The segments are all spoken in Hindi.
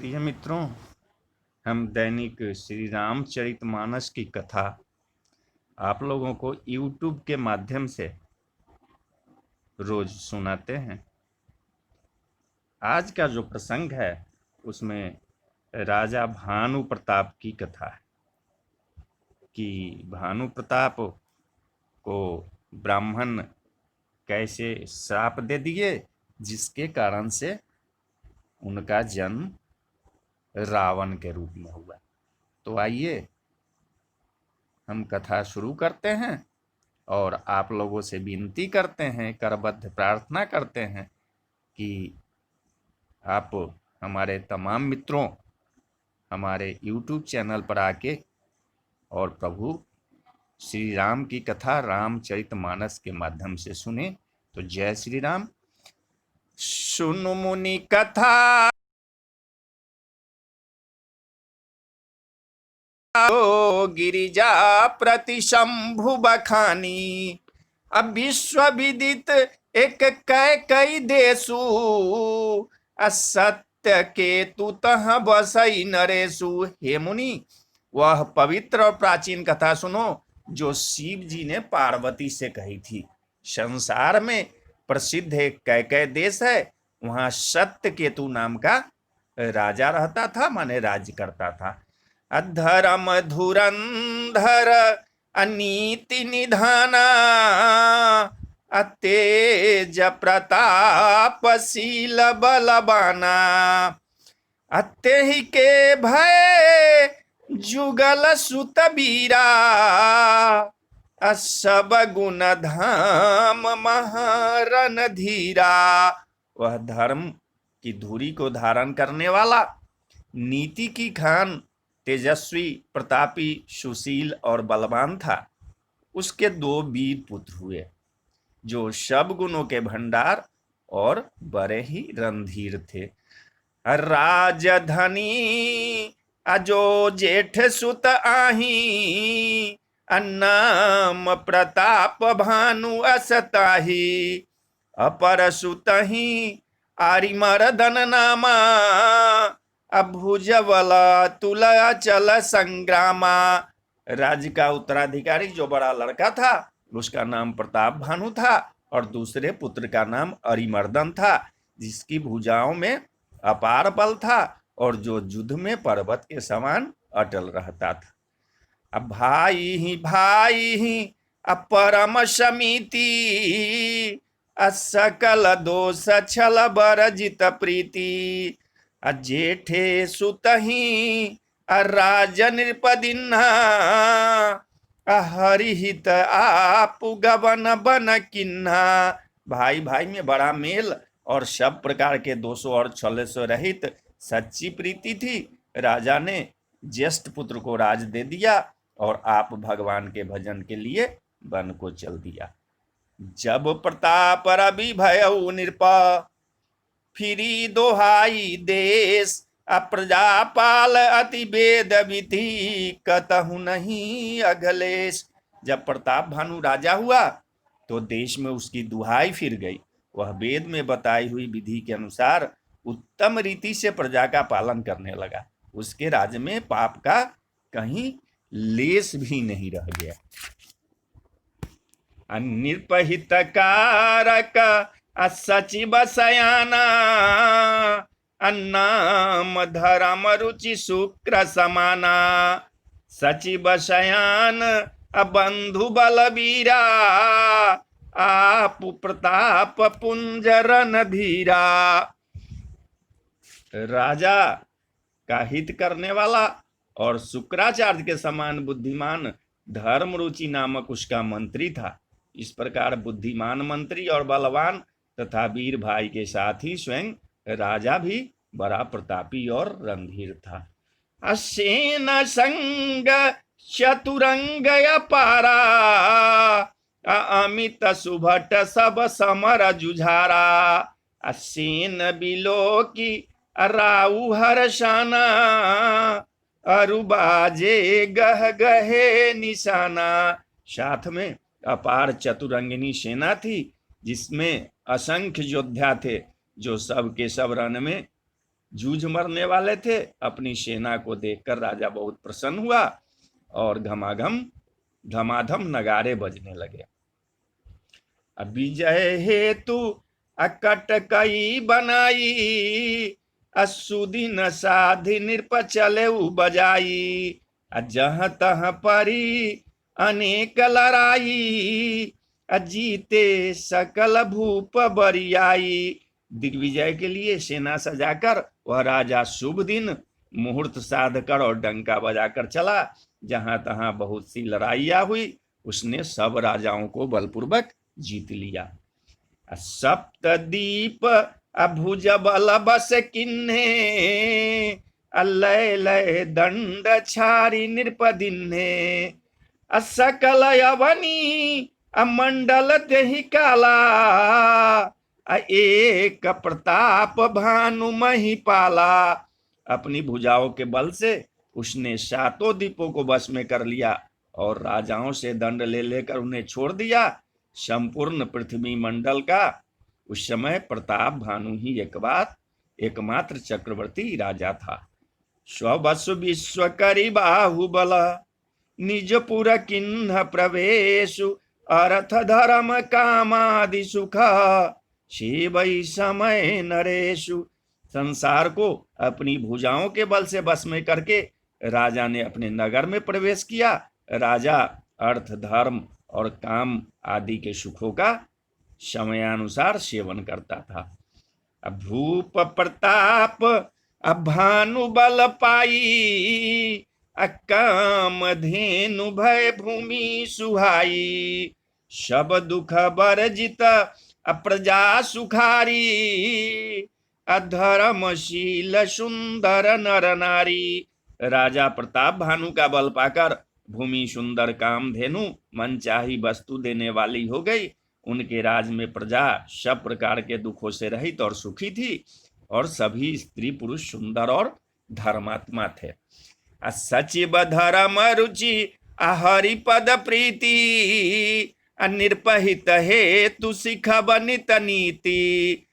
प्रिय मित्रों, हम दैनिक श्री रामचरितमानस की कथा आप लोगों को YouTube के माध्यम से रोज सुनाते हैं। आज का जो प्रसंग है उसमें राजा भानु प्रताप की कथा है कि भानु प्रताप को ब्राह्मण कैसे श्राप दे दिए, जिसके कारण से उनका जन्म रावण के रूप में हुआ। तो आइए हम कथा शुरू करते हैं और आप लोगों से विनती करते हैं, करबद्ध प्रार्थना करते हैं कि आप हमारे तमाम मित्रों हमारे YouTube चैनल पर आके और प्रभु श्री राम की कथा रामचरितमानस के माध्यम से सुने। तो जय श्री राम। सुनु मुनि कथा गिरिजा प्रति शंभु बखानी, अब विश्व विदित एक कई देशु, असत्य के तु तह बसई नरेशु। हे मुनि, वह पवित्र और प्राचीन कथा सुनो जो शिव जी ने पार्वती से कही थी। संसार में प्रसिद्ध एक कई देश है, वहां सत्य केतु नाम का राजा रहता था, माने राज्य करता था। अधर्म धुरंधर अनीति निधाना, अतेज प्रतापशील बलवाना। अत्यहि के भय जुगल सुत बीरा, सब गुण धाम महारन धीरा। वह धर्म की धुरी को धारण करने वाला, नीति की खान, तेजस्वी, प्रतापी, सुशील और बलवान था। उसके 2 वीर पुत्र हुए जो सब गुणों के भंडार और बड़े ही रणधीर थे। राजधनी अजो जेठ सुत आही, अन्नाम प्रताप भानु असताही। अपर सुतही आरिमर्दन नामा, अभुजवला तुला चल संग्रामा। राज्य का उत्तराधिकारी जो बड़ा लड़का था उसका नाम प्रताप भानु था और दूसरे पुत्र का नाम अरिमर्दन था, जिसकी भुजाओं में अपार बल था और जो युद्ध में पर्वत के समान अटल रहता था। अब भाई ही अपरम समिति, असकल दोष छल बरजित प्रीति। जेठे सुतही राज नृपदिन्हा, हरिहित आप गवन बन किन्हा। भाई भाई में बड़ा मेल और सब प्रकार के दोषों और छल से रहित सच्ची प्रीति थी। राजा ने ज्येष्ठ पुत्र को राज दे दिया और आप भगवान के भजन के लिए वन को चल दिया। जब प्रताप रवि भयउ नृपा, फिरी दोहाई देश। अप्रजापाल अति वेद विधि, कतहु नहीं अघलेश। जब प्रताप भानु राजा हुआ तो देश में उसकी दुहाई फिर गई। वह वेद में बताई हुई विधि के अनुसार उत्तम रीति से प्रजा का पालन करने लगा। उसके राज्य में पाप का कहीं लेस भी नहीं रह गया। अनिर्पहित कारक असचिव सयाना, अन्नाम धर्म रुचि शुक्र समाना। सचिव शयान बंधु बलवीरा, आप प्रताप पुंजरन धीरा। राजा का हित करने वाला और शुक्राचार्य के समान बुद्धिमान धर्म रुचि नामक उसका मंत्री था। इस प्रकार बुद्धिमान मंत्री और बलवान तथा वीर भाई के साथ ही स्वयं राजा भी बड़ा प्रतापी और रणधीर था। असेन संग चतुरंग अपारा, अमित सुभट सब समर जुझारा। असेन बिलो की राउ हर्षाना, अरुबाजे गह गहे निशाना। साथ में अपार चतुरंगिनी सेना थी, जिसमें असंख्य योद्धा थे जो सब के सब रण में जूझ मरने वाले थे। अपनी सेना को देखकर राजा बहुत प्रसन्न हुआ और धमाधम नगारे बजने लगे। अब विजय हेतु अकट कई बनाई, असुदिन साधि नृप चले बजाई, जहाँ तहाँ परी अनेक लड़ाई, जीते सकल भूप बरियाई। दिग्विजय के लिए सेना सजाकर वह राजा शुभ दिन मुहूर्त साध कर और डंका बजाकर चला। जहां तहां बहुत सी लड़ाइयां हुई, उसने सब राजाओं को बलपूर्वक जीत लिया। सप्तदीप अभुज बल बस किन्हे, लय लय दंड छारी नृपदिन्हे, सकल अवनी मंडल तेहि काला, एक प्रताप भानु महिपाला। अपनी भुजाओं के बल से उसने सातों द्वीपों को वश में कर लिया और राजाओं से दंड ले लेकर उन्हें छोड़ दिया। संपूर्ण पृथ्वी मंडल का उस समय प्रताप भानु ही एकमात्र चक्रवर्ती राजा था। स्ववसु विश्व करी बाहुबल, निजपुर किन्ह प्रवेशु, अर्थ धर्म कामादि सुख, शिवई समय नरेशु। संसार को अपनी भुजाओं के बल से बस में करके राजा ने अपने नगर में प्रवेश किया। राजा अर्थ धर्म और काम आदि के सुखों का समयानुसार सेवन करता था। भूप प्रताप भानु बल पाई, काम धेनु भय भूमि सुहाई, सब दुख बरजित प्रजा सुखारी, अधर्मशील सुंदर नर नारी। राजा प्रताप भानु का बल पाकर भूमि सुंदर कामधेनु मनचाही वस्तु देने वाली हो गई। उनके राज में प्रजा सब प्रकार के दुखों से रहित और सुखी थी और सभी स्त्री पुरुष सुंदर और धर्मात्मा थे। सचिव धर्म रुचि हरि पद प्रीति, निर्पहित हेतु सिख बनित नीति,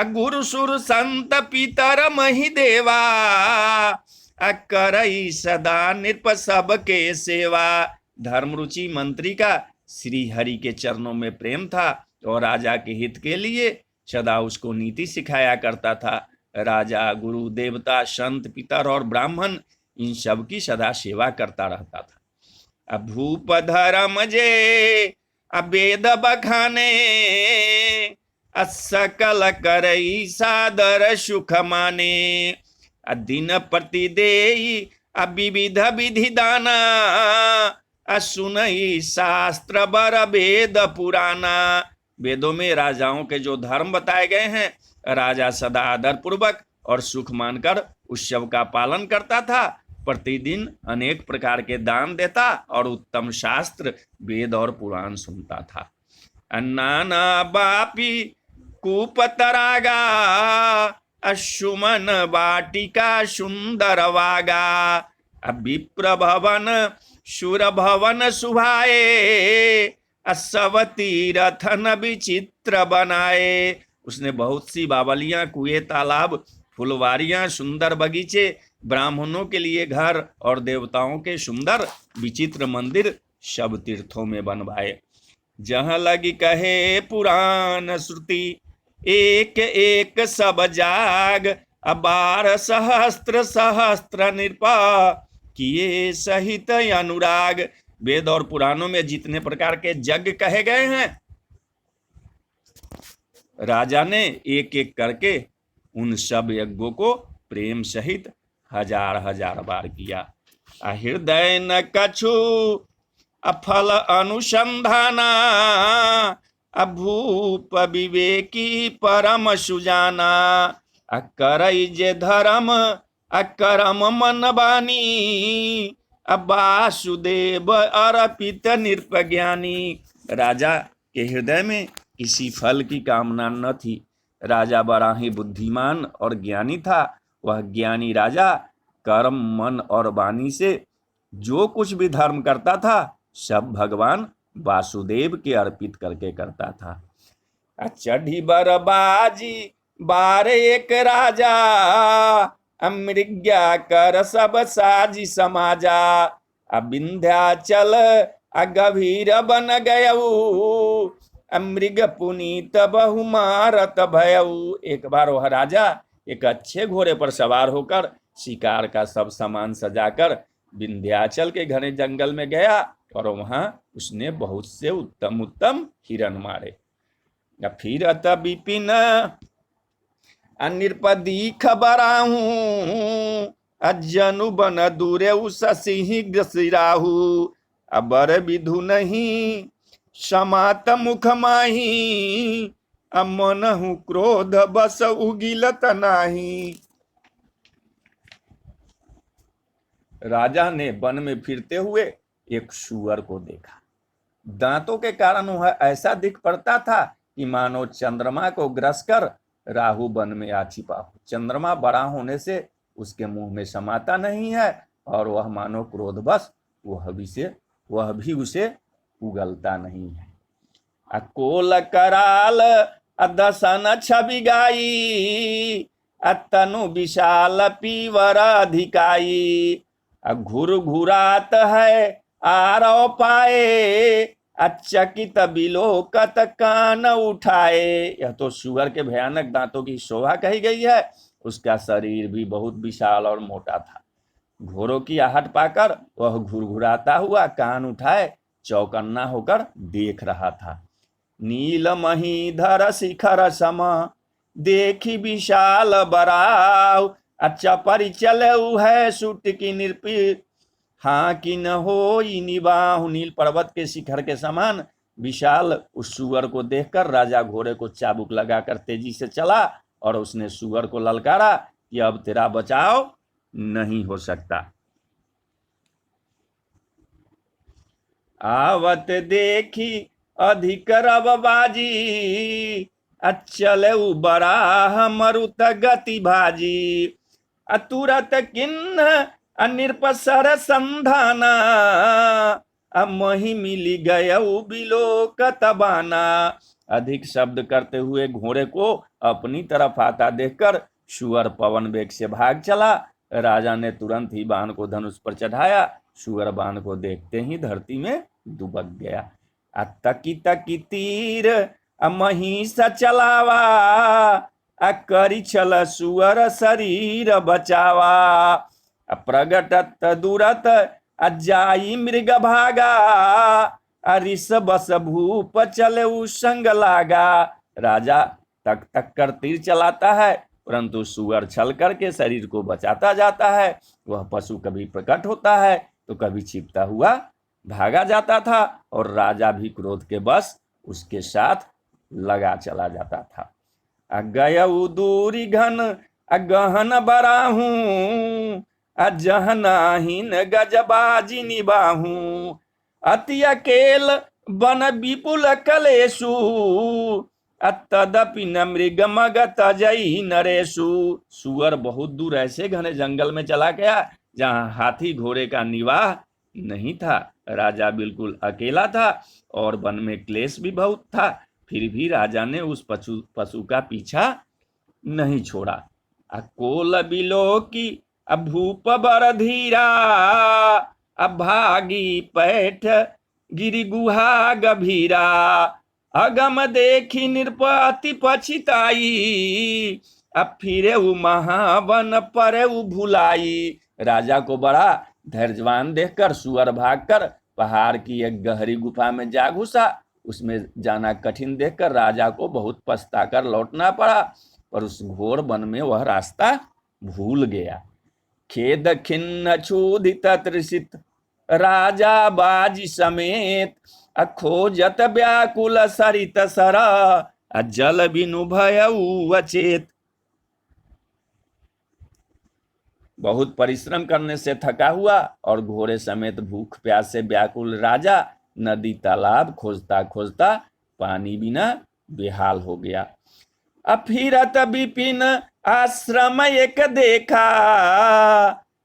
गुरु सुर संत पितर मही देवा, करई सदा नृप सबके सेवा। धर्म रुचि मंत्री का श्री हरि के चरणों में प्रेम था और राजा के हित के लिए सदा उसको नीति सिखाया करता था। राजा गुरु देवता संत पितर और ब्राह्मण इन सब की सदा सेवा करता रहता था। भूप धर्म जे वेद बखाने, सकल करई सादर सुख माने, दिन प्रति देई विविध विधि दाना, सुनई शास्त्र बर वेद पुराना। वेदों में राजाओं के जो धर्म बताए गए हैं, राजा सदा आदर पूर्वक और सुख मानकर उस सब का पालन करता था। प्रतिदिन अनेक प्रकार के दान देता और उत्तम शास्त्र वेद और पुराण सुनता था। नाना बापी कुपतरागा, अशुमन वाटिका सुंदर वागा, विप्र भवन सुर भवन सुभाए, सवती रथन विचित्र बनाए। उसने बहुत सी बावलियां, कुएं, तालाब, फुलवारियां, सुंदर बगीचे, ब्राह्मणों के लिए घर और देवताओं के सुंदर विचित्र मंदिर सब तीर्थों में बनवाए। जहाँ लगी कहे पुराण श्रुति, एक एक सब जाग, 12 सहस्त्र सहस्त्र नृपा, किए सहित अनुराग। वेद और पुराणों में जितने प्रकार के यज्ञ कहे गए हैं, राजा ने एक एक करके उन सब यज्ञों को प्रेम सहित हजार हजार बार किया। हृदय न कछु अफल अनुसंधाना, भूप विवेकी परम सुजाना, करई जे धर्म अकरम मन बानी, वासुदेव अर्पित नृपज्ञानी। राजा के हृदय में किसी फल की कामना न थी। राजा बड़ा ही बुद्धिमान और ज्ञानी था। वह ज्ञानी राजा कर्म, मन और वाणी से जो कुछ भी धर्म करता था, सब भगवान वासुदेव के अर्पित करके करता था। चढ़ी बरबाजी बार एक राजा, अमृज्ञा कर सब साजी समाजा। विंध्याचल गभीर बन गयऊ, अमृग पुनीत बहुमारत भयऊ। एक बार वह राजा एक अच्छे घोड़े पर सवार होकर शिकार का सब सामान सजाकर विंध्याचल के घने जंगल में गया और वहां उसने बहुत से उत्तम उत्तम हिरण मारे। फिरत विपिन अनिर्पदी खबराहू, अजनु बन दूरे शशि ग्रसिराहू। अबर विधु नहीं समात मुख माही, अमनहु क्रोध बस उगिलत नाही। राजा ने वन में फिरते हुए एक सूअर को देखा। दांतों के कारण वह ऐसा दिख पड़ता था कि मानो चंद्रमा को ग्रस कर राहु वन में आ छिपा हो। चंद्रमा बड़ा होने से उसके मुंह में समाता नहीं है और वह मानो क्रोधवश वह भी उसे उगलता नहीं है। अकोल कराल दसन छवि गाई, तनु विशाल पीवर अधिकाई। घुर घुरात है आरव पाए, अचकित बिलोकत कान उठाए। यह तो सुअर के भयानक दांतों की शोभा कही गई है। उसका शरीर भी बहुत विशाल और मोटा था। घोड़ों की आहट पाकर वह घुरघुराता हुआ कान उठाए चौकन्ना होकर देख रहा था। नील महीधर शिखर सम देखी विशाल बराव, अच्छा परिचल है सुट की निर्पीर, हाँ कि न हो निबाहु। नील पर्वत के शिखर के समान विशाल उस सुअर को देखकर राजा घोड़े को चाबुक लगाकर तेजी से चला और उसने सुअर को ललकारा कि अब तेरा बचाव नहीं हो सकता। आवत देखी अधिक रवबाजी, अचल बराह मरुत गति भाजी। तुरत किन्न अनिर्पसर संधाना, मही मिली गयऊ बिलोकत बाना। अधिक शब्द करते हुए घोड़े को अपनी तरफ आता देखकर सुअर पवन वेग से भाग चला। राजा ने तुरंत ही बाण को धनुष पर चढ़ाया। सुअर बाण को देखते ही धरती में दुबक गया। तकी तकी तीर महिष चलावा, करी छल सुअर शरीर बचावा। प्रगटत दूरत जाई मृग भागा, ऋष बस भूप चले संग लागा। राजा तक तक कर तीर चलाता है परंतु सुअर छल करके शरीर को बचाता जाता है। वह पशु कभी प्रकट होता है तो कभी छिपता हुआ भागा जाता था और राजा भी क्रोध के बस उसके साथ लगा चला जाता था। गयऊ दूरी घन गहन बराहू, जहनाहीन गजबाजी निबाहू। अति अकेल बन विपुल कलेशु, तदपि न मृग मगत जई नरेशु। सुअर बहुत दूर ऐसे घने जंगल में चला गया जहां हाथी घोड़े का निवाह नहीं था। राजा बिल्कुल अकेला था और वन में क्लेश भी बहुत था। फिर भी राजा ने उस पशु का पीछा नहीं छोड़ा। कोल बिलो की भूप बर धीरा, भागी पैठ गिरि गुहा गभीरा। अगम देखी निरपति पछिताई, फिरे महावन परे भुलाई। राजा को बड़ा धैर्यवान देखकर सुअर भागकर पहाड़ की एक गहरी गुफा में जा घुसा। उसमें जाना कठिन देखकर राजा को बहुत पछताकर लौटना पड़ा, पर उस घोर वन में वह रास्ता भूल गया। खेद खिन्न क्षुधित तृषित राजा बाजी समेत, खोजत व्याकुल सरित सरा, जल बिनु भयउ अचेत। बहुत परिश्रम करने से थका हुआ और घोड़े समेत भूख प्यास से व्याकुल राजा नदी तालाब खोजता खोजता पानी बिना बेहाल हो गया। अफिरत विपिन आश्रम एक देखा,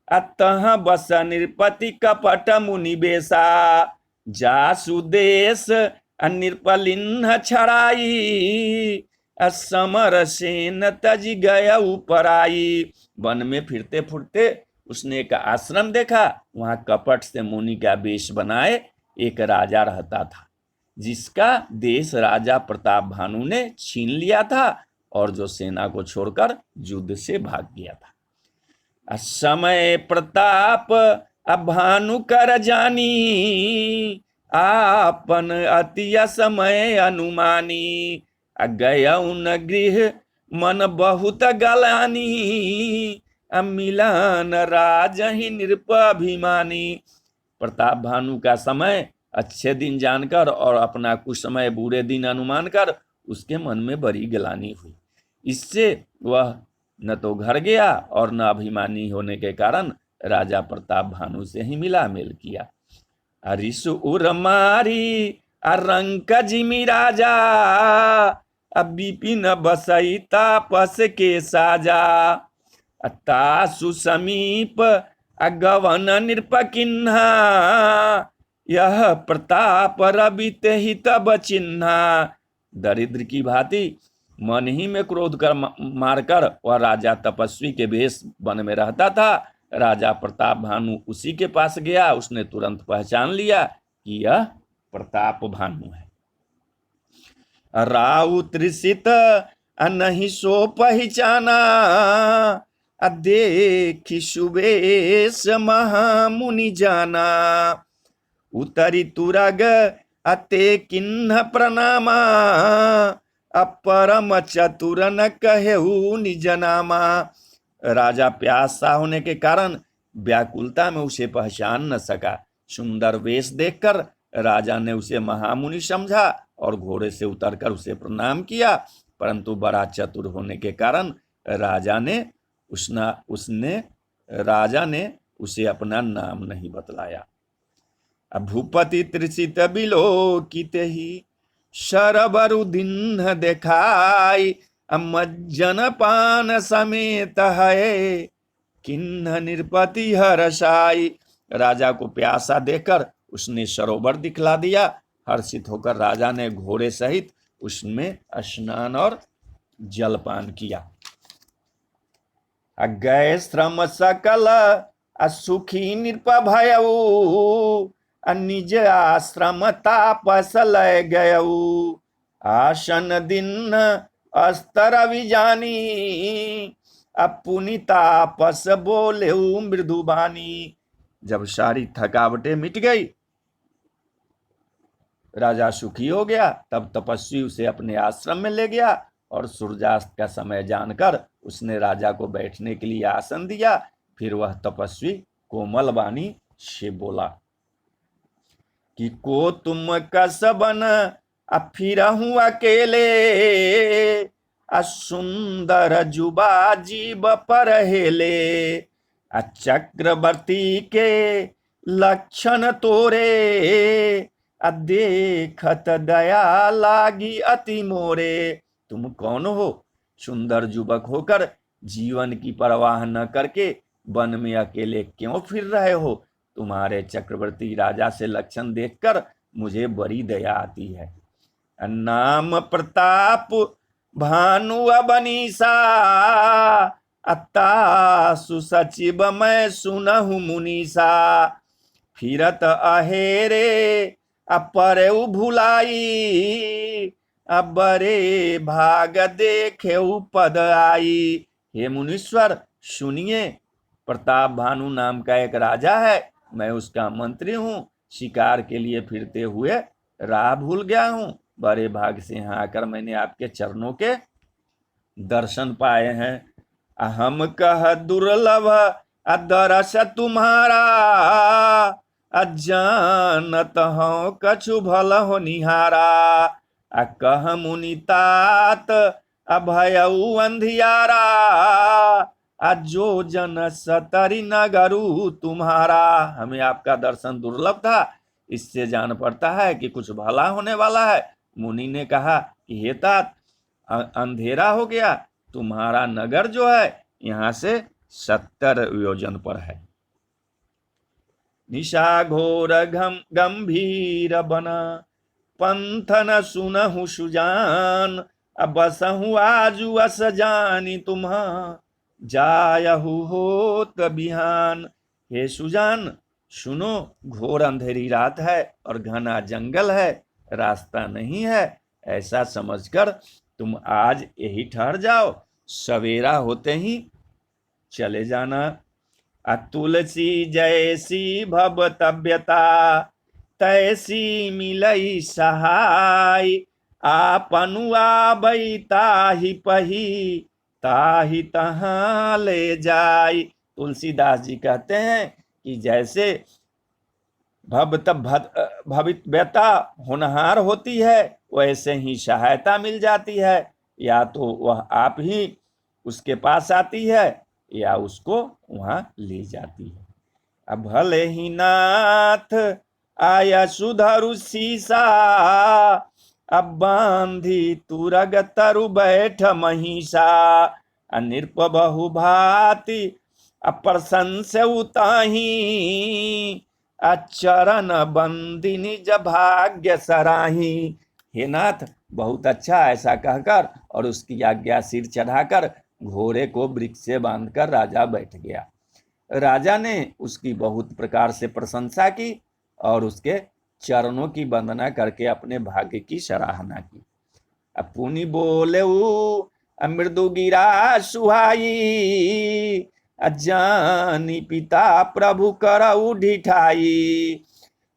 अतः बस निरपति कपट मुनि बेसा। जासु देश निरपलिन छड़ाई, असमर सेन तज गया ऊपर आई। वन में फिरते फुरते उसने एक आश्रम देखा, वहां कपट से मुनि का वेश बनाए एक राजा रहता था, जिसका देश राजा प्रताप भानु ने छीन लिया था और जो सेना को छोड़कर युद्ध से भाग गया था। समय प्रताप भानु कर जानी, आपन अति समय अनुमानी। गया उन गृह मन बहुत गलानी, मिलन राज ही नृपाभिमानी। प्रताप भानु का समय अच्छे दिन जानकर और अपना कुछ समय बुरे दिन अनुमान कर उसके मन में बड़ी गलानी हुई। इससे वह न तो घर गया और न अभिमानी होने के कारण राजा प्रताप भानु से ही मिला मेल किया। रिसु उर मारी रंक जिमी राजा, विपिन बसई तापस के साजा। तासु समीप गवन नृप किन्हा, यह प्रताप रबित ही तब चिन्हा। दरिद्र की भांति मन ही में क्रोध कर मारकर वह राजा तपस्वी के वेश वन में रहता था। राजा प्रताप भानु उसी के पास गया, उसने तुरंत पहचान लिया कि यह प्रताप भानु है। राउ त्रिषित नहीं सो पहचाना, देखी सुबेश महामुनि जाना। उतरी तुरग अते किन्ह प्रणामा, परम चतुर न कहेहु निज नामा। राजा प्यासा होने के कारण व्याकुलता में उसे पहचान न सका। सुंदर वेश देखकर राजा ने उसे महामुनि समझा और घोड़े से उतरकर उसे प्रणाम किया, परंतु बड़ा चतुर होने के कारण राजा ने उसे अपना नाम नहीं बतलाया। भूपति त्रिषित बिलोकित ही, शरबरु दिन देखाई। मज्जन पान समेत है, किन्ह नृपति हरसाई। राजा को प्यासा देखकर उसने सरोवर दिखला दिया। हर्षित होकर राजा ने घोड़े सहित उसमें स्नान और जलपान किया। गए श्रम सकल सुखी नृप भयऊ, निज आश्रम तापस लय गयऊ। आसन दिन अस्तर विजानी, पुनि तापस बोले मृदुबानी। जब सारी थकावटें मिट गई, राजा सुखी हो गया, तब तपस्वी उसे अपने आश्रम में ले गया और सूर्यास्त का समय जानकर उसने राजा को बैठने के लिए आसन दिया। फिर वह तपस्वी कोमल वाणी से बोला कि को तुम कसबन फिर हूं अकेले, सुंदर जुबा जीव पर हेले। चक्रवर्ती के लक्षण तोरे, देखत दया लागी अति मोरे। तुम कौन हो? सुंदर युवक होकर जीवन की परवाह न करके वन में अकेले क्यों फिर रहे हो? तुम्हारे चक्रवर्ती राजा से लक्षण देखकर मुझे बड़ी दया आती है। नाम प्रताप भानु अबनीसा, अत्ता सुसचिव मैं सुनहु मुनीसा। फिरत अहेरे अपरे भुलाई, बरे भाग देखे पद आई। हे मुनीश्वर सुनिए, प्रताप भानु नाम का एक राजा है, मैं उसका मंत्री हूँ। शिकार के लिए फिरते हुए राह भूल गया हूँ। बड़े भाग से यहाँ आकर मैंने आपके चरणों के दर्शन पाए हैं। हम कह दुर्लभ दरस तुम्हारा, जानत हूँ कछु भल हो निहारा। कह मुनि तात अभयऊ अंधियारा, जो जन सतरी नगरु तुम्हारा। हमें आपका दर्शन दुर्लभ था, इससे जान पड़ता है कि कुछ भला होने वाला है। मुनि ने कहा कि हे तात, अंधेरा हो गया, तुम्हारा नगर जो है यहाँ से 70 योजन पर है। निशा घोर गंभीर बना, पंथन सुनहु सुजान। अब बसहु आजू अस जानी तुम्हा जायहु होत बिहान। हे सुजान, सुनो, घोर अंधेरी रात है और घना जंगल है, रास्ता नहीं है, ऐसा समझकर तुम आज यही ठहर जाओ, सवेरा होते ही चले जाना। तुलसी जैसी भवतव्यता तैसी मिलई सहाय, आपनु आबै ताहि पही ताहि तहाँ ले जाय। तुलसीदास जी कहते हैं कि जैसे भवितव्यता होनहार होती है, वैसे ही सहायता मिल जाती है, या तो वह आप ही उसके पास आती है या उसको वहां ले जाती है। अब भले ही नाथ आया सुधरु सीसा, अब बांधी तुरग तरु बैठ महिषा, अनिर्प बहु भाति अप्रशंस उताही, अचरण बंदिनी जब भाग्य सराही। हे नाथ, बहुत अच्छा, ऐसा कहकर और उसकी आज्ञा सिर चढ़ाकर घोड़े को वृक्ष से बांधकर राजा बैठ गया। राजा ने उसकी बहुत प्रकार से प्रशंसा की और उसके चरणों की वंदना करके अपने भाग्य की सराहना की। अब पुनि बोले मृदु गिरा सुहाई, अजानी पिता प्रभु करऊ ढिठाई,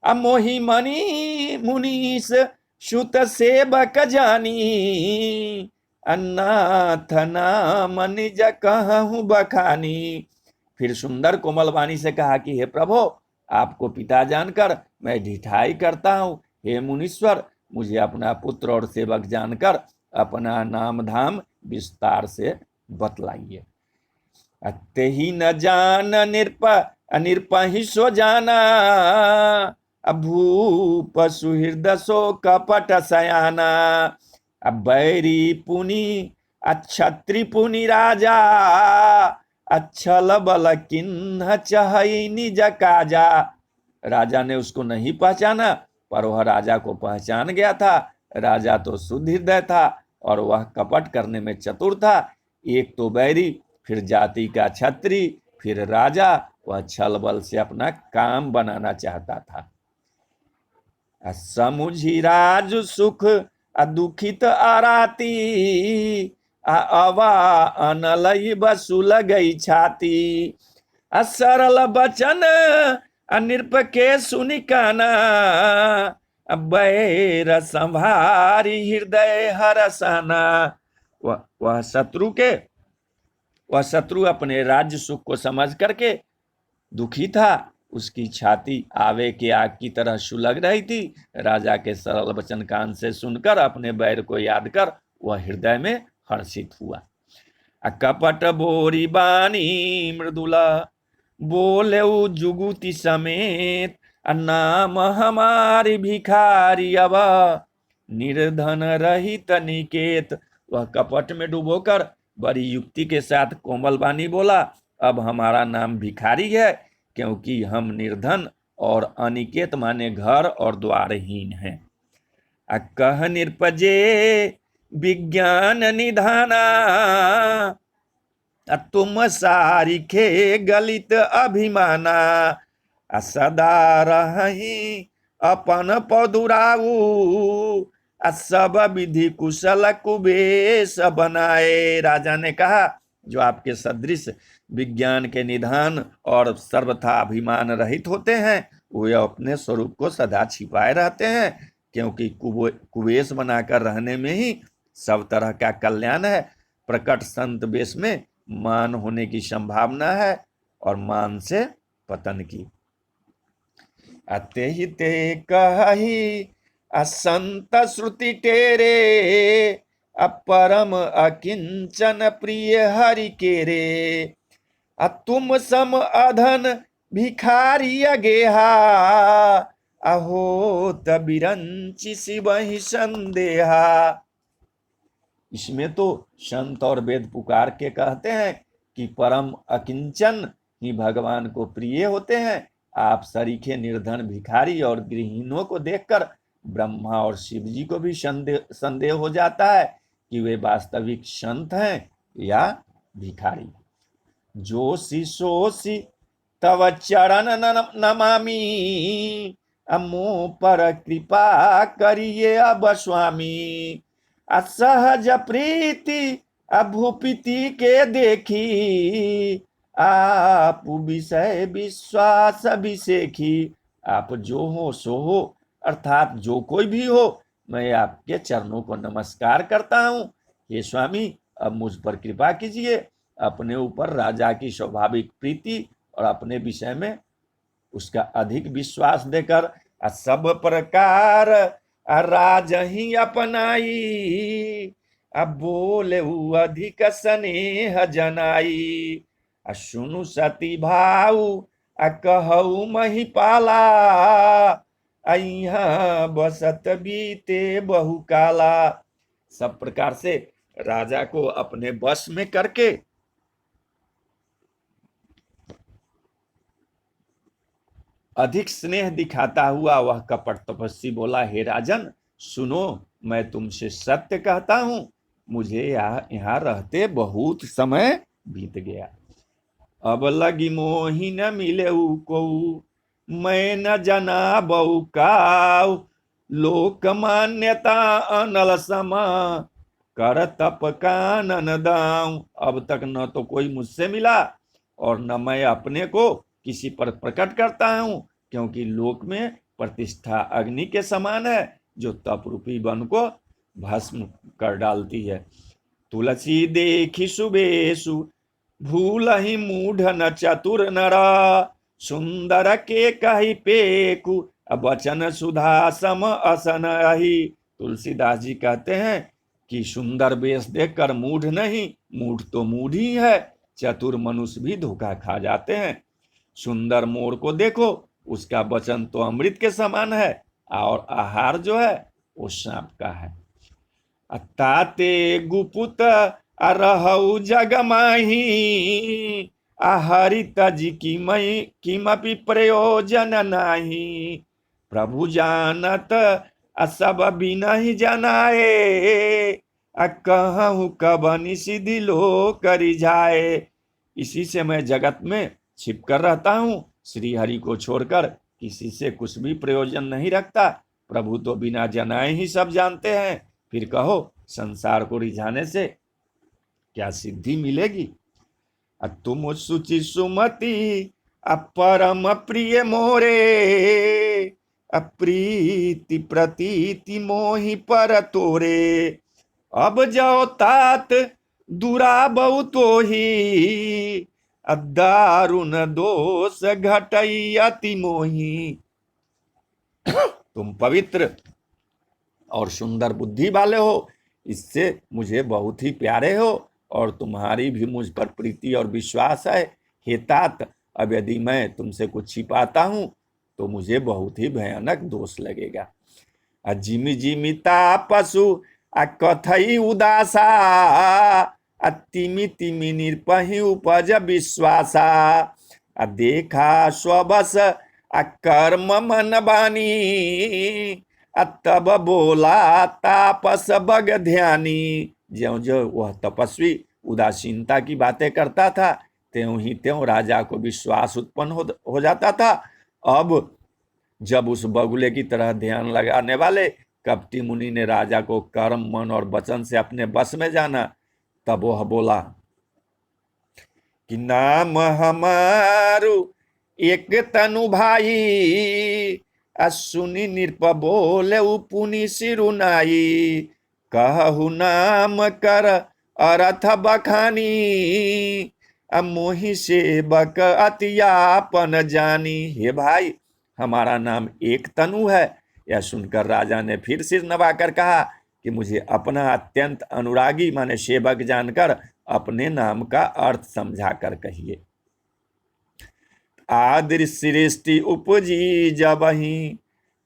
मोहि मणि मुनीश सुत सेवक जानी, अन्नाथ नाम निज कहूँ बखानी। फिर सुंदर कोमल वाणी से कहा कि हे प्रभु, आपको पिता जानकर मैं ढिठाई करता हूँ। हे मुनीश्वर, मुझे अपना पुत्र और सेवक जानकर अपना नाम धाम विस्तार से बतलाइए। अत्ते ही न जान अनिर्प ही सो जाना, भूप सुहृद सो कपट सयाना, बैरी पुनि अक्षत्री पुनि राजा, अच्छल बल किन्ह चहई निज काजा। राजा ने उसको नहीं पहचाना, पर वह राजा को पहचान गया था। राजा तो शुद्ध हृदय था और वह कपट करने में चतुर था। एक तो बैरी, फिर जाति का छत्री, फिर राजा, वह छल बल से अपना काम बनाना चाहता था। समुझी राज सुख दुखित आराती, अवा अनलई बसु लगई छाती, सरल बचन अनिर्प के सुनि काना, बैर संभारी हृदय हरसाना। वह शत्रु अपने राज्य सुख को समझ करके दुखी था। उसकी छाती आवे के आग की तरह सुलग रही थी। राजा के सरल वचन कान से सुनकर अपने बैर को याद कर वह हृदय में हर्षित हुआ। कपट बोरी बानी मृदुला बोले जुगुति समेत, नाम हमारी भिखारी अब निर्धन रहित निकेत। वह कपट में डूबोकर बड़ी युक्ति के साथ कोमल बानी बोला, अब हमारा नाम भिखारी है, क्योंकि हम निर्धन और अनिकेत माने घर और द्वारहीन हैं। कह निरपजे विज्ञान निधाना, तुम सारिखे गलित अभिमाना, सदा रही अपन पदुराऊ, सब विधि कुशल कुबेश बनाए। राजा ने कहा, जो आपके सदृश विज्ञान के निधान और सर्वथा अभिमान रहित होते हैं, वे अपने स्वरूप को सदा छिपाए रहते हैं, क्योंकि कुवेश बनाकर रहने में ही सब तरह का कल्याण है। प्रकट संत वेश में मान होने की संभावना है और मान से पतन की। अते ही ते कही असंत श्रुति टेरे, अपरम अकिंचन प्रिय हरि केरे, तुम सम अधन भिखारी अगेहा, अहो तबिरंचि शिवहि संदेहा। इसमें तो संत और वेद पुकार के कहते हैं कि परम अकिंचन ही भगवान को प्रिय होते हैं। आप सरीखे निर्धन भिखारी और गृहिणियों को देखकर ब्रह्मा और शिव जी को भी संदेह हो जाता है कि वे वास्तविक संत हैं या भिखारी। जोशी सोशी तव चरण नमामि, अमो पर कृपा करिए अब स्वामी। असहज प्रीति अभूपति के देखी, आप विषय विश्वास अभिषेखी। आप जो हो सो हो, अर्थात जो कोई भी हो, मैं आपके चरणों को नमस्कार करता हूँ। हे स्वामी, अब मुझ पर कृपा कीजिए। अपने ऊपर राजा की स्वाभाविक प्रीति और अपने विषय में उसका अधिक विश्वास देकर सब प्रकार राज ही अपनाई, अब बोले अधिक स्नेह जनाई। सुनु सती भाऊ कहऊ मही पाला, यहाँ बसत बीते बहु काला। सब प्रकार से राजा को अपने बस में करके अधिक स्नेह दिखाता हुआ वह कपट तपस्वी बोला, हे राजन सुनो, मैं तुमसे सत्य कहता हूं, मुझे यहाँ रहते बहुत समय बीत गया। अब लगी मोहि न मिले को, मैं न जना बहु काऊ। लोक मान्यता अनल समा, कर तप कानन दाऊं। अब तक न तो कोई मुझसे मिला और न मैं अपने को किसी पर प्रकट करता हूं, क्योंकि लोक में प्रतिष्ठा अग्नि के समान है जो तप रूपी वन को भस्म कर डालती है। तुलसी देखी सुबेशु, भूल ही मूढ़ न चतुर नरा। सुंदर के कही पेकु, वचन सुधा सम असन अहि। तुलसीदास जी कहते हैं कि सुंदर वेश देखकर मूढ़ नहीं, मूढ़ तो मूढ़ ही है, चतुर मनुष्य भी धोखा खा जाते हैं। सुंदर मोर को देखो, उसका वचन तो अमृत के समान है और आहार जो है वो सांप का है। ताते गुपुत रहु जग माही, हरित जी की मई किमपि प्रयोजन नाही। प्रभु जानत सब बिना ही जनाए, कहूँ कब निषिधि लो करी जाए। इसी से मैं जगत में छिप कर रहता हूँ, श्री हरि को छोड़कर किसी से कुछ भी प्रयोजन नहीं रखता। प्रभु तो बिना जनाए ही सब जानते हैं, फिर कहो संसार को रिझाने से क्या सिद्धि मिलेगी। तुम सुचि सुमति परम प्रिय मोरे, अप्रीति प्रतीति मोहि पर तोरे। अब जाओ तात दुरा बहुतो ही, दारुण दोष घटई अति मोही। तुम पवित्र और सुंदर बुद्धि वाले हो, इससे मुझे बहुत ही प्यारे हो और तुम्हारी भी मुझ पर प्रीति और विश्वास है। हे तात, अब यदि मैं तुमसे कुछ छिपाता हूं तो मुझे बहुत ही भयानक दोष लगेगा। जिमि जिमि तापसु कथई उदासा, तिमि तिमि निर्पहि उपज विश्वासा। देखा स्वबस कर्म मन बानी, तब बोला तापस बग ध्यानी। ज्यों ज्यों वह तपस्वी उदासीनता की बातें करता था, त्यों ही त्यों राजा को विश्वास उत्पन्न हो जाता था। अब जब उस बगुले की तरह ध्यान लगाने वाले कपटी मुनि ने राजा को कर्म मन और वचन से अपने बस में जाना, तब वह बोला कि नाम हमारू एक तनु भाई, सुनी निरप बोले पुनि सिरुनाई। कहु नाम कर अर्थ बखानी, मोहि सेवक अतियापन जानी। हे भाई, हमारा नाम एक तनु है। यह सुनकर राजा ने फिर सिर नवाकर कहा कि मुझे अपना अत्यंत अनुरागी माने सेवक जानकर अपने नाम का अर्थ समझा कर कहिए। आदि सृष्टि उपजी जबहि,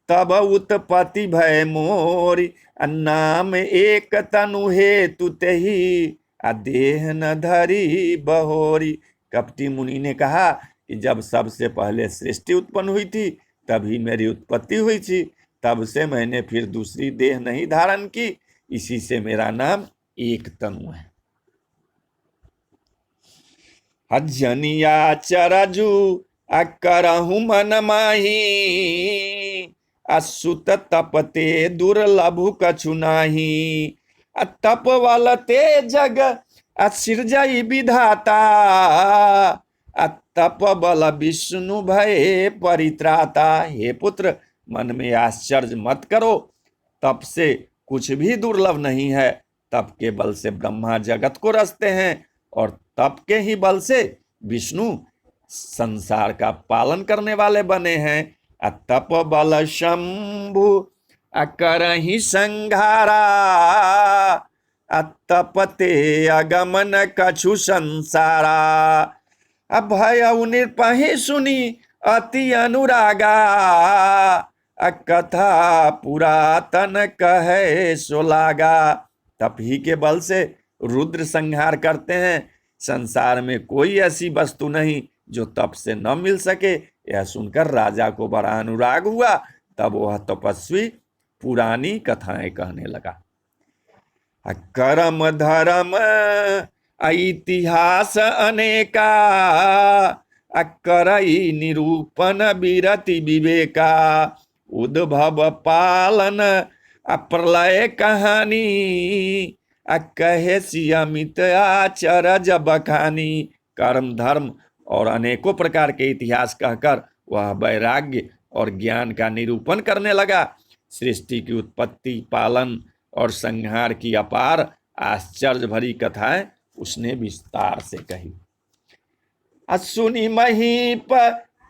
तब उत्पत्ति भय मोरी। नाम एक तनु हेतु तेहि, देह न धरी बहोरी। कपटी मुनि ने कहा कि जब सबसे पहले सृष्टि उत्पन्न हुई थी तभी मेरी उत्पत्ति हुई थी, तब से मैंने फिर दूसरी देह नहीं धारण की, इसी से मेरा नाम एक तनु है। जनिया चरजू करहु मन माही, असुत तपते दुर्लभ कछु नाही। तप वलते जग सिरजई विधाता, तप बल विष्णु भय परित्राता। हे पुत्र, मन में आश्चर्य मत करो, तप से कुछ भी दुर्लभ नहीं है। तप के बल से ब्रह्मा जगत को रचते हैं और तप के ही बल से विष्णु संसार का पालन करने वाले बने हैं। तप बल शंभु करहि संघारा, तपते अगमन कछु संसारा। भय निरपहि सुनी अति अनुरागा, कथा पुरातन कहे सुलागा। तप ही के बल से रुद्र संहार करते हैं। संसार में कोई ऐसी वस्तु नहीं जो तप से न मिल सके। यह सुनकर राजा को बड़ा अनुराग हुआ। तब वह तपस्वी पुरानी कथाएं कहने लगा। कर्म धर्म इतिहास अनेका, करई निरूपण विरति विवेका। उद्भव पालन प्रलय कहानी, कहे सियमित आचरज बखानी। कर्म धर्म और अनेकों प्रकार के इतिहास कहकर वह वैराग्य और ज्ञान का निरूपण करने लगा। सृष्टि की उत्पत्ति, पालन और संहार की अपार आश्चर्य भरी कथाएं उसने विस्तार से कही। सुनी महीप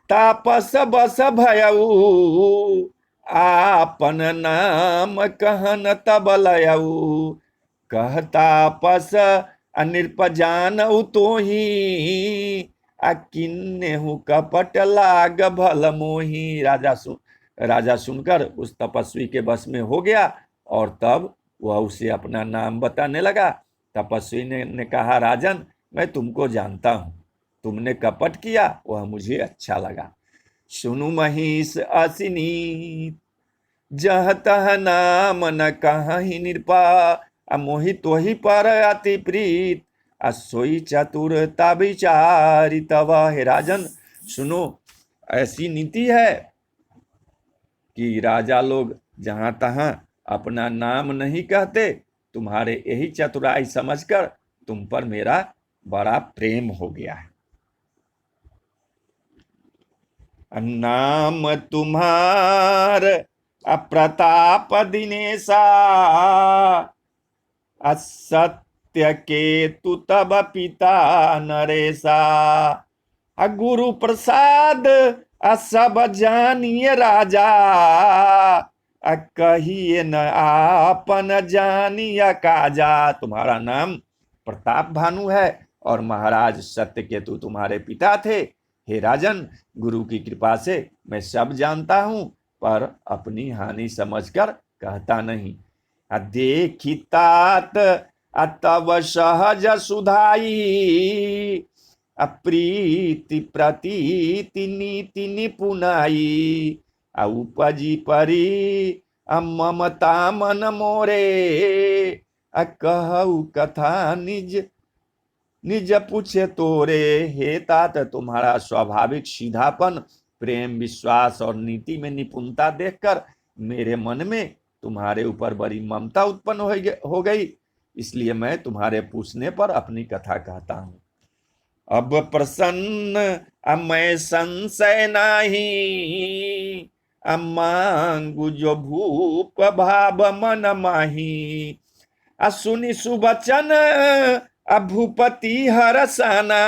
तापस बस भयऊ, आपन नाम कहन तब लयऊ। कह तापस अनिर्प जानऊ तोही, किन्नेहु कपट लाग भल मोही। राजा सुनकर उस तपस्वी के बस में हो गया और तब वह उसे अपना नाम बताने लगा। तपस्वी ने कहा, राजन, मैं तुमको जानता हूं, तुमने कपट किया, वह मुझे अच्छा लगा। सुनु महिष असिनी, जह तह नाम न कहीं निरपा। मोहि तोहि पर अति प्रीत, सोई चतुरता विचारी तव। हे राजन, सुनो, ऐसी नीति है कि राजा लोग जहां तहां अपना नाम नहीं कहते। तुम्हारे यही चतुराई समझकर तुम पर मेरा बड़ा प्रेम हो गया है। नाम तुम्हार अप्रताप दिनेशा, असत्य के तु तब पिता नरेशा। गुरु प्रसाद सब जानिए राजा, कहिए न आपन जानिया काजा। तुम्हारा नाम प्रताप भानु है और महाराज सत्य केतु तुम्हारे पिता थे। हे राजन, गुरु की कृपा से मैं सब जानता हूं, पर अपनी हानि समझकर कहता नहीं। देखी तात तव सहज सुधाई, प्रीति प्रतीति नीति निपुनाई। उपजी परी ममता मन मोरे, कहु कथा निज निज पूछे तोरे। हे तात, तुम्हारा स्वाभाविक सीधापन, प्रेम, विश्वास और नीति में निपुणता देखकर मेरे मन में तुम्हारे ऊपर बड़ी ममता उत्पन्न हो गई। इसलिए मैं तुम्हारे पूछने पर अपनी कथा कहता हूं। अब प्रसन्न मैं संशय नाही, मांगू जो भूप भाव मन माही। सुनि सुबचन भूपति हरसाना,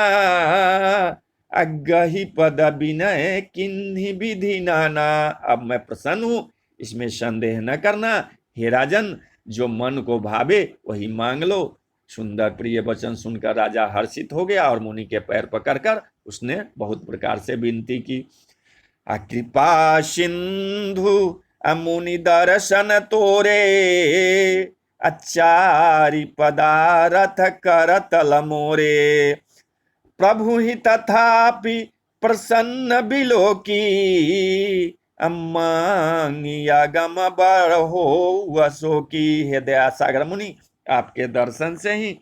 गही पद विनय किन्हीं विधि नाना। अब मैं प्रसन्न हूं, इसमें संदेह न करना। हे राजन, जो मन को भावे वही मांग लो। सुंदर प्रिय वचन सुनकर राजा हर्षित हो गया और मुनि के पैर पकड़कर उसने बहुत प्रकार से विनती की। कृपा सिंधु मुनि दर्शन तोरे, अचारी पदारथ करतल मोरे। प्रभु ही तथापि प्रसन्न बिलोकी, मांगिया गम बरहो वसो की। हे दया सागर मुनि, आपके दर्शन से ही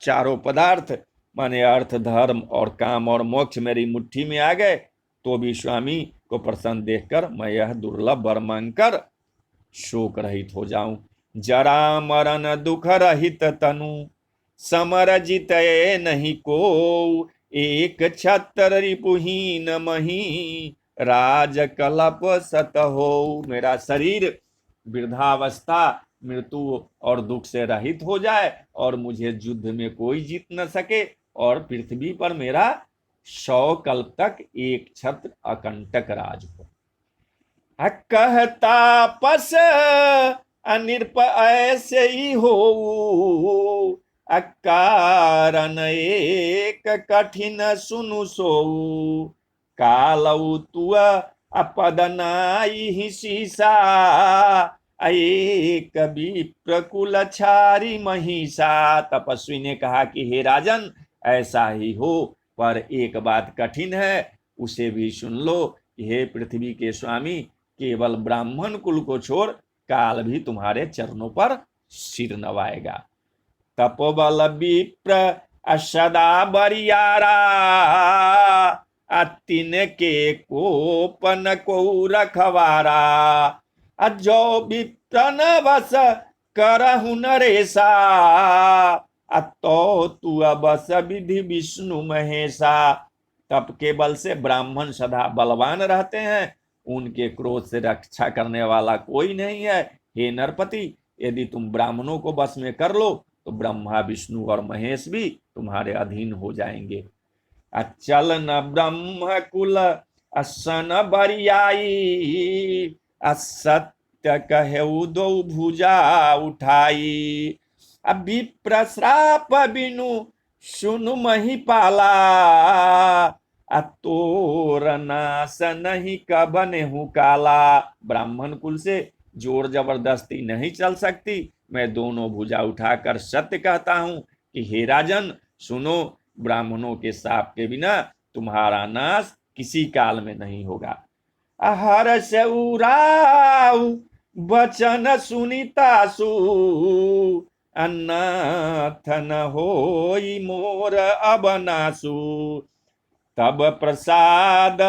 चारों पदार्थ माने अर्थ, धर्म और काम और मोक्ष मेरी मुट्ठी में आ गए, तो भी स्वामी को प्रसन्न देखकर मैं यह दुर्लभ वर मांगकर शोक रहित हो जाऊं। जरा मरण दुख रहित तनु समर जितये नहीं को, एक छत्र रिपुहीन मही राज कलप सत हो। मेरा शरीर वृद्धावस्था, मृत्यु और दुख से रहित हो जाए और मुझे युद्ध में कोई जीत न सके, और पृथ्वी पर मेरा 100 कल्प तक एक छत्र अकंटक राज हो। कहता पस अनिर्प ऐसे ही हो, अकारण एक कठिन सुनु सो, कालऊ तुअ अपद नाई ही सीसा, एक विप्रकुल छारी महिषा। तपस्वी ने कहा कि हे राजन, ऐसा ही हो, पर एक बात कठिन है, उसे भी सुन लो। हे पृथ्वी के स्वामी, केवल ब्राह्मण कुल को छोड़ काल भी तुम्हारे चरणों पर सिर नवाएगा। तपोबल विप्र सदा बरियारा, तिन के कोपन को रखवारा, जो विप्रन बस करहु नरेशा, तो तू बस विधि विष्णु महेशा। तप के बल से ब्राह्मण सदा बलवान रहते हैं, उनके क्रोध से रक्षा करने वाला कोई नहीं है। हे नरपति, यदि तुम ब्राह्मणों को बस में कर लो तो ब्रह्मा, विष्णु और महेश भी तुम्हारे अधीन हो जाएंगे। अचल न ब्रह्म कुल असन बरियाई, असत्य कहेउ दो भुजा उठाई, अभी प्रश्राप बिनु सुनु मही पाला, तोर नाश नहीं कबने हूँ काला। ब्राह्मण कुल से जोर जबरदस्ती नहीं चल सकती। मैं दोनों भुजा उठाकर सत्य कहता हूं कि हे राजन सुनो, ब्राह्मणों के शाप के बिना तुम्हारा नाश किसी काल में नहीं होगा। हर से उराऊ वचन सुनितासु, अनाथ न होई मोर अबनासु, तब प्रसाद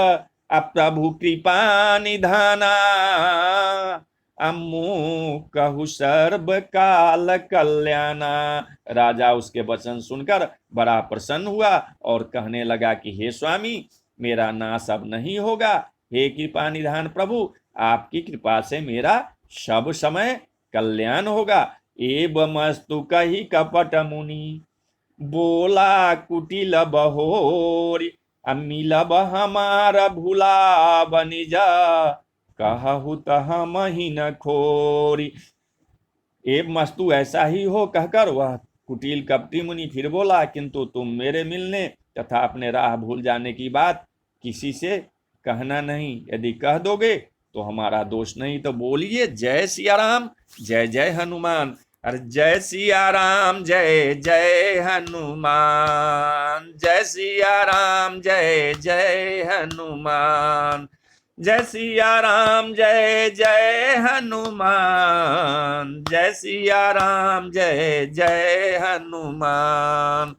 अप्रभु कृपा निधाना, अम्मो कहु सर्व काल कल्याणा। राजा उसके वचन सुनकर बड़ा प्रसन्न हुआ और कहने लगा कि हे स्वामी, मेरा नाश अब नहीं होगा। हे कृपा निधान प्रभु, आपकी कृपा से मेरा सब समय कल्याण होगा। एवमस्तु कही कपट मुनि, बोला कुटिल बहोरी, मिलब हमार भूला बनिजा, कहु तह मही न खोरी। एव मस्तु ऐसा ही हो कहकर वह कुटिल कपटी मुनि फिर बोला, किंतु तुम मेरे मिलने तथा अपने राह भूल जाने की बात किसी से कहना नहीं। यदि कह दोगे तो हमारा दोष नहीं, तो बोलिए जय सिया राम, जय जय हनुमान। अरे जय सिया राम, जय जय हनुमान, जय सिया राम, जय जय हनुमान, जय सिया राम, जय जय हनुमान, जय सिया राम, जय जय हनुमान।